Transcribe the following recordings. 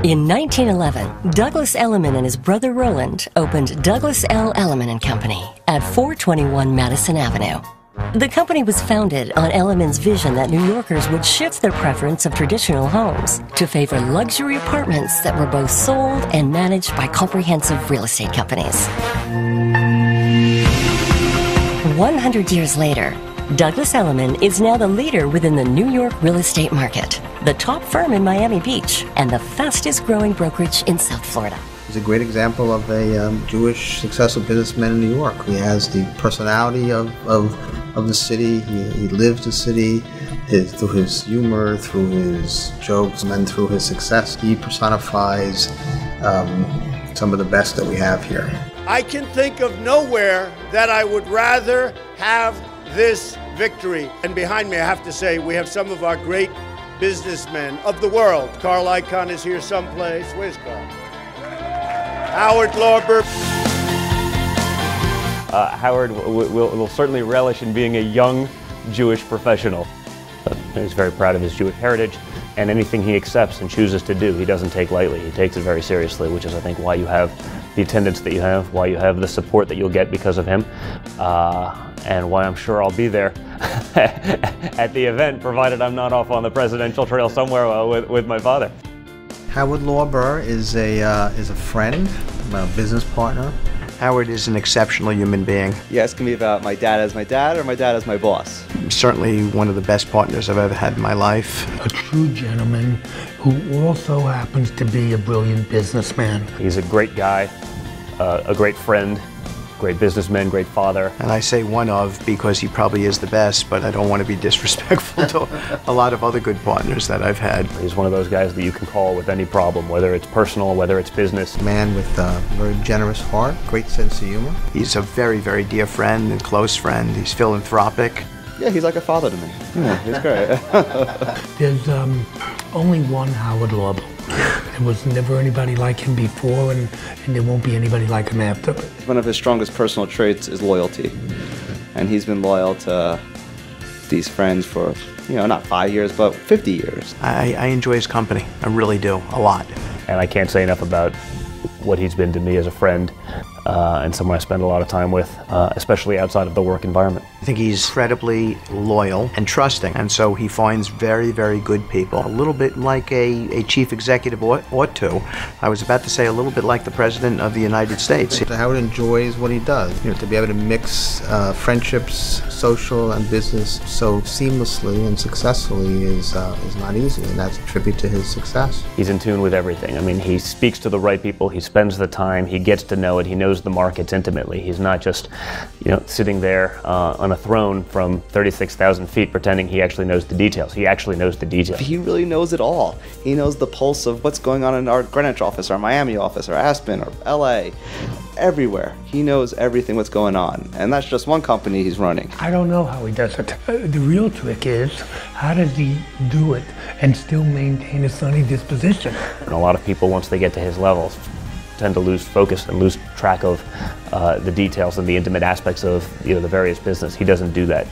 In 1911, Douglas Elliman and his brother Roland opened Douglas L. Elliman and Company at 421 Madison Avenue. The company was founded on Elliman's vision that New Yorkers would shift their preference of traditional homes to favor luxury apartments that were both sold and managed by comprehensive real estate companies. 100 years later, Douglas Elliman is now the leader within the New York real estate market, the top firm in Miami Beach, and the fastest growing brokerage in South Florida. He's a great example of a Jewish successful businessman in New York. He has the personality of the city. He lives the city through his humor, through his jokes, and through his success. He personifies some of the best that we have here. I can think of nowhere that I would rather have this victory. And behind me, I have to say, we have some of our great businessmen of the world. Carl Icahn is here someplace. Where's Carl? Howard Lorber. Howard will certainly relish in being a young Jewish professional. He's very proud of his Jewish heritage, and anything he accepts and chooses to do, he doesn't take lightly. He takes it very seriously, which is, I think, why you have the attendance that you have, why you have the support that you'll get because of him, and why I'm sure I'll be there at the event, provided I'm not off on the presidential trail somewhere with my father. Howard Lorber is a friend, a business partner. Howard is an exceptional human being. You asking me about my dad as my dad or my dad as my boss? Certainly one of the best partners I've ever had in my life. A true gentleman who also happens to be a brilliant businessman. He's a great guy, a great friend, great businessman, great father. And I say one of because he probably is the best, but I don't want to be disrespectful to a lot of other good partners that I've had. He's one of those guys that you can call with any problem, whether it's personal, whether it's business. A man with a very generous heart, great sense of humor. He's a very, very dear friend and close friend. He's philanthropic. Yeah, he's like a father to me. Yeah, he's great. There's only one Howard Lorber. There was never anybody like him before, and there won't be anybody like him after. One of his strongest personal traits is loyalty. And he's been loyal to these friends for, not 5 years, but 50 years. I enjoy his company. I really do, a lot. And I can't say enough about what he's been to me as a friend and someone I spend a lot of time with, especially outside of the work environment. I think he's incredibly loyal and trusting, and so he finds very, very good people. A little bit like a chief executive ought to. I was about to say a little bit like the President of the United States. Howard enjoys what he does. To be able to mix friendships, social and business so seamlessly and successfully is not easy, and that's a tribute to his success. He's in tune with everything. I mean, he speaks to the right people, he spends the time, he gets to know it, he knows the markets intimately. He's not just, sitting there on a throne from 36,000 feet pretending he actually knows the details. He actually knows the details. He really knows it all. He knows the pulse of what's going on in our Greenwich office, our Miami office, our Aspen, or LA, everywhere. He knows everything what's going on, and that's just one company he's running. I don't know how he does it. The real trick is, how does he do it and still maintain a sunny disposition? And a lot of people, once they get to his levels, tend to lose focus and lose track of the details and the intimate aspects of the various business. He doesn't do that.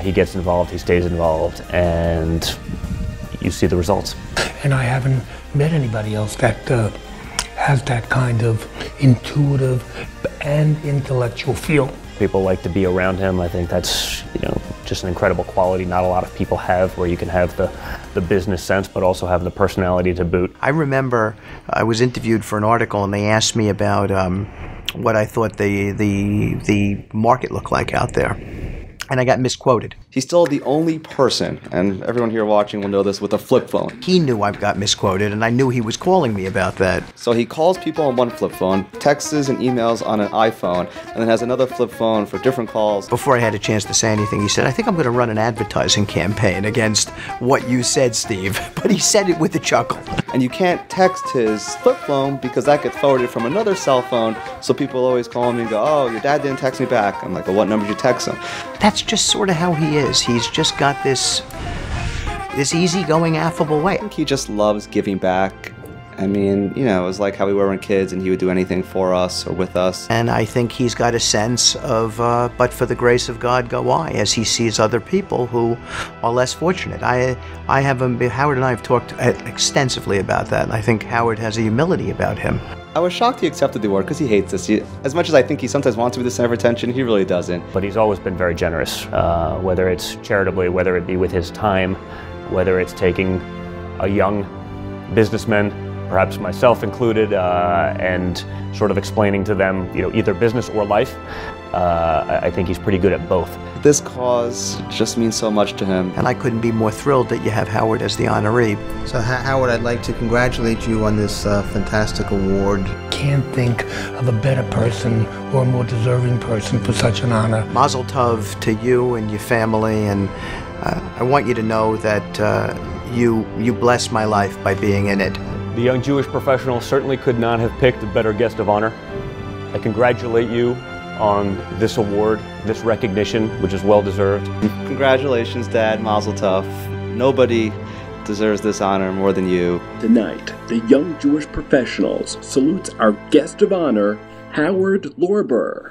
He gets involved, he stays involved, and you see the results. And I haven't met anybody else that has that kind of intuitive and intellectual feel. People like to be around him. I think that's just an incredible quality not a lot of people have, where you can have the business sense but also have the personality to boot. I remember I was interviewed for an article and they asked me about what I thought the market looked like out there. And I got misquoted. He's still the only person, and everyone here watching will know this, with a flip phone. He knew I got misquoted, and I knew he was calling me about that. So he calls people on one flip phone, texts and emails on an iPhone, and then has another flip phone for different calls. Before I had a chance to say anything, he said, I think I'm going to run an advertising campaign against what you said, Steve. But he said it with a chuckle. And you can't text his flip phone because that gets forwarded from another cell phone, so people always call him and go, oh, your dad didn't text me back. I'm like, well, what number did you text him? That's just sort of how he is. He's just got this easygoing, affable way. I think he just loves giving back I mean, you know, it was like how we were when kids, and he would do anything for us or with us. And I think he's got a sense of, but for the grace of God go I, as he sees other people who are less fortunate. Howard and I have talked extensively about that, and I think Howard has a humility about him. I was shocked he accepted the award because he hates this. As much as I think he sometimes wants to be the center of attention, he really doesn't. But he's always been very generous, whether it's charitably, whether it be with his time, whether it's taking a young businessman, perhaps myself included, and sort of explaining to them, you know, either business or life. I think he's pretty good at both. This cause just means so much to him. And I couldn't be more thrilled that you have Howard as the honoree. So Howard, I'd like to congratulate you on this fantastic award. Can't think of a better person or a more deserving person for such an honor. Mazel tov to you and your family, and I want you to know that you blessed my life by being in it. The young Jewish professional certainly could not have picked a better guest of honor. I congratulate you on this award, this recognition, which is well-deserved. Congratulations, Dad. Mazel tov. Nobody deserves this honor more than you. Tonight, the Young Jewish Professionals salutes our guest of honor, Howard Lorber.